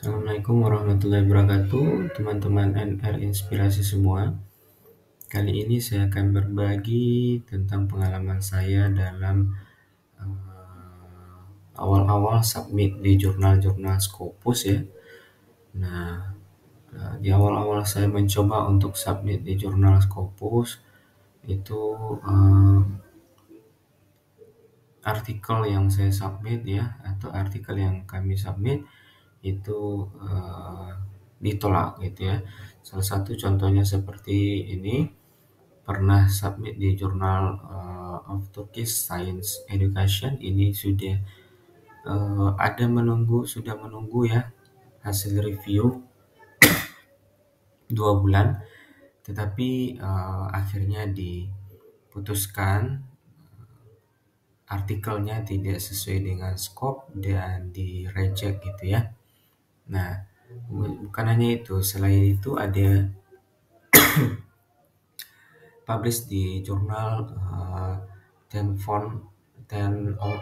Assalamualaikum warahmatullahi wabarakatuh, teman-teman NR Inspirasi semua. Kali ini saya akan berbagi tentang pengalaman saya dalam awal-awal submit di jurnal-jurnal Scopus ya. Nah, di awal-awal saya mencoba untuk submit di jurnal Scopus itu artikel yang saya submit ya, atau artikel yang kami submit itu ditolak gitu ya. Salah satu contohnya seperti ini, pernah submit di jurnal of Turkish Science Education. Ini sudah sudah menunggu ya hasil review 2 bulan, tetapi akhirnya diputuskan artikelnya tidak sesuai dengan scope dan di reject gitu ya. Nah, bukan hanya itu, selain itu ada publish di jurnal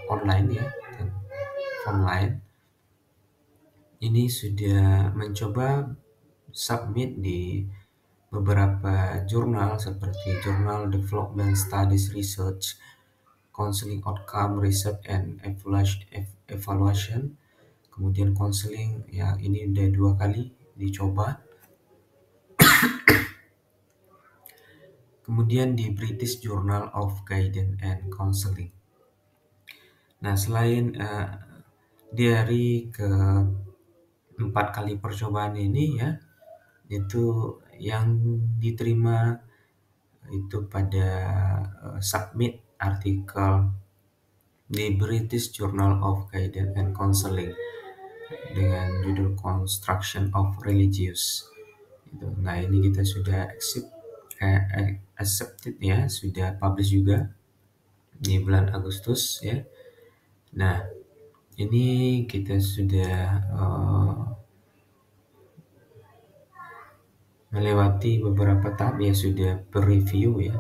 online ya, online. Ini sudah mencoba submit di beberapa jurnal seperti Journal Development Studies Research, Counseling Outcome Research and Evaluation, kemudian counseling ya, ini udah 2 kali dicoba. Kemudian di British Journal of Guidance and Counseling. Nah, selain dari ke 4 kali percobaan ini ya, itu yang diterima itu pada submit artikel di British Journal of Guidance and Counseling dengan judul Construction of Religious. Nah, ini kita sudah accepted ya, sudah publish juga di bulan Agustus ya. Nah, ini kita sudah melewati beberapa tahap ya, sudah per-review ya,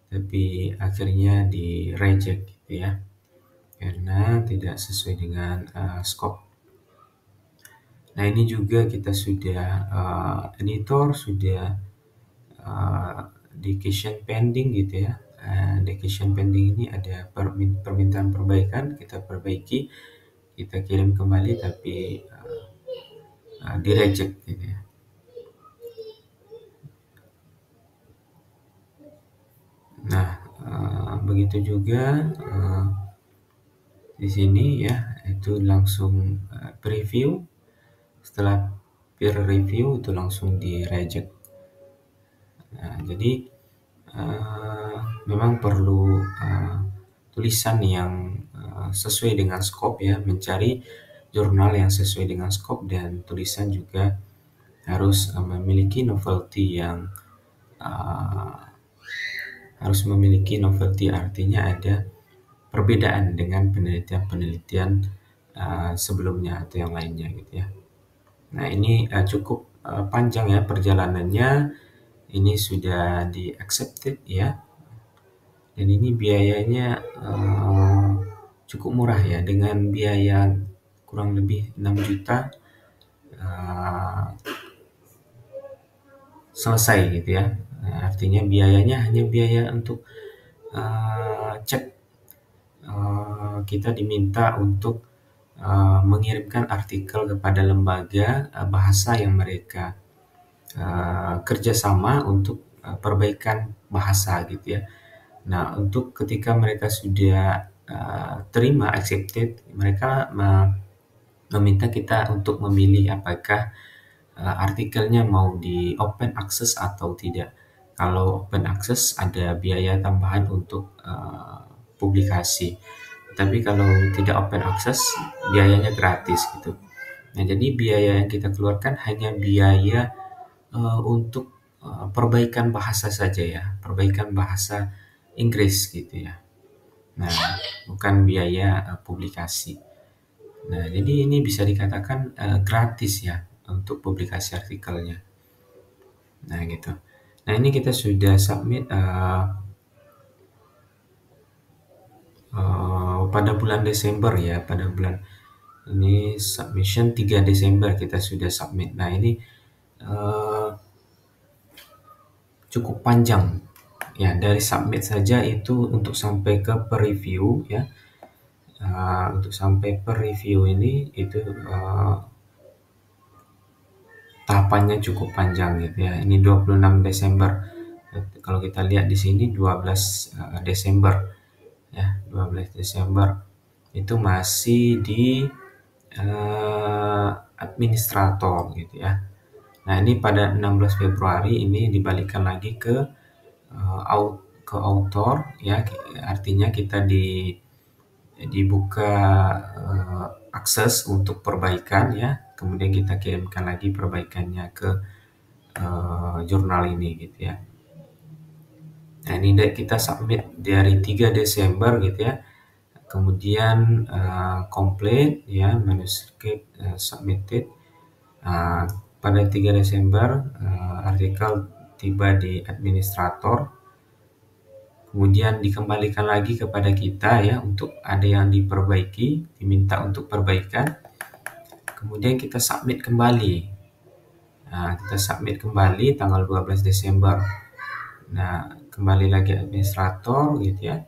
tapi akhirnya di reject gitu ya, karena tidak sesuai dengan scope. Nah, ini juga kita sudah editor sudah dedication pending gitu ya. Dedication pending ini ada permintaan perbaikan, kita perbaiki, kita kirim kembali, tapi di reject gitu ya. Nah, begitu juga di sini ya, itu langsung preview. Setelah peer review itu langsung di reject. Nah, jadi memang perlu tulisan yang sesuai dengan scope ya, mencari jurnal yang sesuai dengan scope, dan tulisan juga harus memiliki novelty yang artinya ada perbedaan dengan penelitian sebelumnya atau yang lainnya gitu ya. Nah, ini cukup panjang ya perjalanannya. Ini sudah di accepted ya, dan ini biayanya cukup murah ya, dengan biaya kurang lebih 6 juta selesai gitu ya. Artinya biayanya hanya biaya untuk cek, kita diminta untuk mengirimkan artikel kepada lembaga bahasa yang mereka kerjasama untuk perbaikan bahasa gitu ya. Nah, untuk ketika mereka sudah terima accepted, mereka meminta kita untuk memilih apakah artikelnya mau di open access atau tidak. Kalau open access ada biaya tambahan untuk publikasi, tapi kalau tidak open access biayanya gratis gitu. Nah, jadi biaya yang kita keluarkan hanya biaya untuk perbaikan bahasa saja ya, perbaikan bahasa Inggris gitu ya. Nah, bukan biaya publikasi. Nah, jadi ini bisa dikatakan gratis ya untuk publikasi artikelnya. Nah, gitu. Nah, ini kita sudah submit pada bulan Desember ya, pada bulan Ini submission 3 Desember kita sudah submit. Nah ini cukup panjang ya, dari submit saja itu untuk sampai ke per-review ya. Untuk sampai per-review ini itu tahapannya cukup panjang gitu ya. Ini 26 Desember. Kalau kita lihat di sini 12 Desember ya, 12 Desember itu masih di administrator gitu ya. Nah, ini pada 16 Februari ini dibalikan lagi ke author ya, artinya kita dibuka akses untuk perbaikan ya, kemudian kita kirimkan lagi perbaikannya ke jurnal ini gitu ya. Nah ini kita submit dari 3 Desember gitu ya, kemudian complete ya, manuskrip submitted. Pada 3 Desember artikel tiba di administrator, kemudian dikembalikan lagi kepada kita ya, untuk ada yang diperbaiki, diminta untuk perbaikan, kemudian kita submit kembali. Kita submit kembali tanggal 12 Desember. Nah, kembali lagi administrator gitu ya.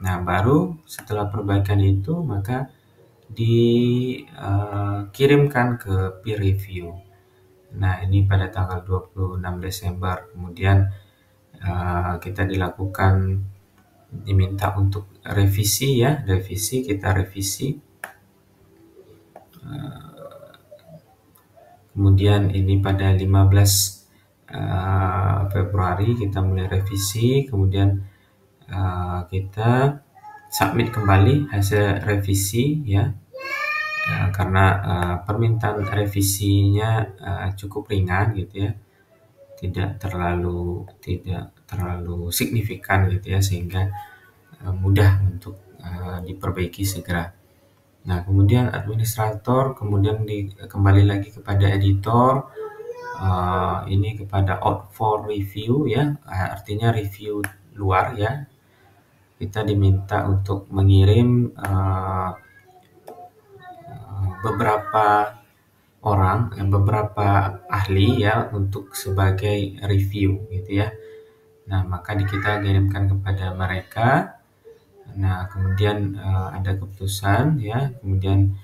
Nah, baru setelah perbaikan itu maka dikirimkan ke peer review. Nah, ini pada tanggal 26 Desember. Kemudian kita diminta untuk revisi ya, kita revisi. Kemudian ini pada 15 Februari kita mulai revisi, kemudian kita submit kembali hasil revisi ya, karena permintaan revisinya cukup ringan gitu ya, tidak terlalu signifikan gitu ya, sehingga mudah untuk diperbaiki segera. Nah, kemudian administrator, kemudian kembali lagi kepada editor, ini kepada out for review ya, artinya review luar ya. Kita diminta untuk mengirim beberapa orang, beberapa ahli ya, untuk sebagai review gitu ya. Nah, maka kita kirimkan kepada mereka. Nah, kemudian ada keputusan ya, kemudian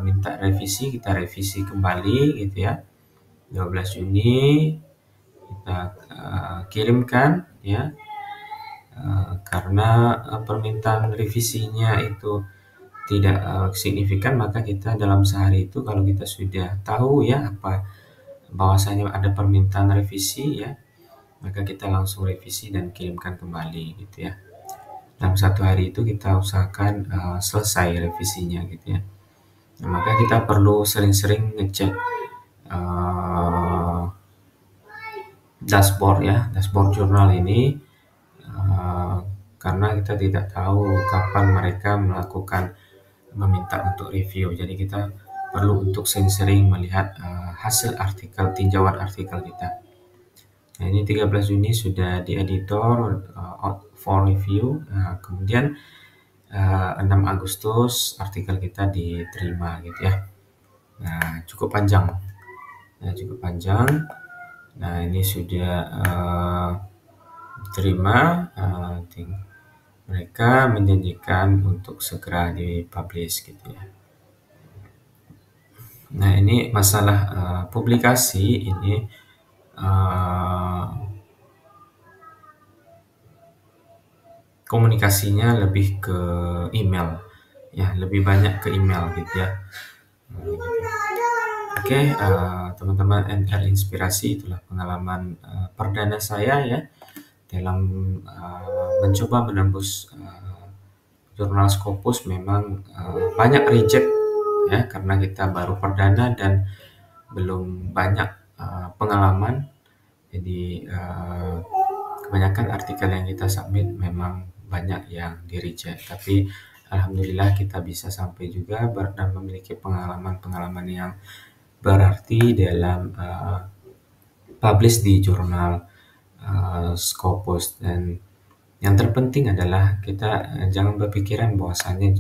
minta revisi, kita revisi kembali gitu ya. 12 Juni kita kirimkan ya, karena permintaan revisinya itu tidak signifikan, maka kita dalam sehari itu kalau kita sudah tahu ya bahwasanya ada permintaan revisi ya, maka kita langsung revisi dan kirimkan kembali gitu ya. Dalam satu hari itu kita usahakan selesai revisinya gitu ya. Nah, maka kita perlu sering-sering ngecek dashboard ya, dashboard jurnal ini, karena kita tidak tahu kapan mereka meminta untuk review. Jadi kita perlu untuk sering-sering melihat hasil artikel, tinjauan artikel kita. Nah, ini 13 Juni sudah di editor out for review. Nah, kemudian 6 Agustus artikel kita diterima gitu ya. Nah, cukup panjang. Nah, ini sudah diterima. Mereka menjanjikan untuk segera dipublish gitu ya. Nah, ini masalah publikasi ini komunikasinya lebih ke email ya, lebih banyak ke email gitu ya. Oke, teman-teman NR Inspirasi, itulah pengalaman perdana saya ya dalam mencoba menembus jurnal Scopus. Memang banyak reject ya, karena kita baru perdana dan belum banyak pengalaman. Jadi kebanyakan artikel yang kita submit memang banyak yang di reject, tapi alhamdulillah kita bisa sampai juga dan memiliki pengalaman yang berarti dalam publish di jurnal Scopus. Dan yang terpenting adalah kita jangan berpikiran bahwasanya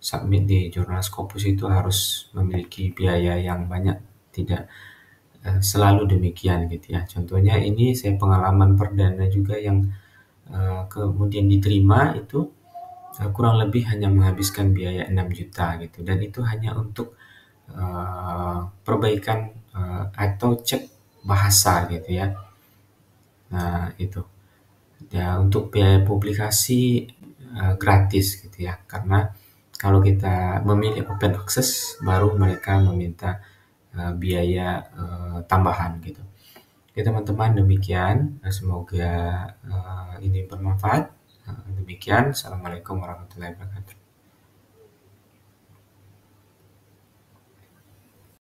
submit di jurnal Scopus itu harus memiliki biaya yang banyak, tidak selalu demikian gitu ya. Contohnya ini saya pengalaman perdana juga yang kemudian diterima itu kurang lebih hanya menghabiskan biaya 6 juta gitu, dan itu hanya untuk perbaikan atau cek bahasa gitu ya. Nah, itu. Ya, untuk biaya publikasi gratis gitu ya. Karena kalau kita memilih open access baru mereka meminta biaya tambahan gitu. Oke teman-teman, demikian. Semoga ini bermanfaat. Demikian. Assalamualaikum warahmatullahi wabarakatuh.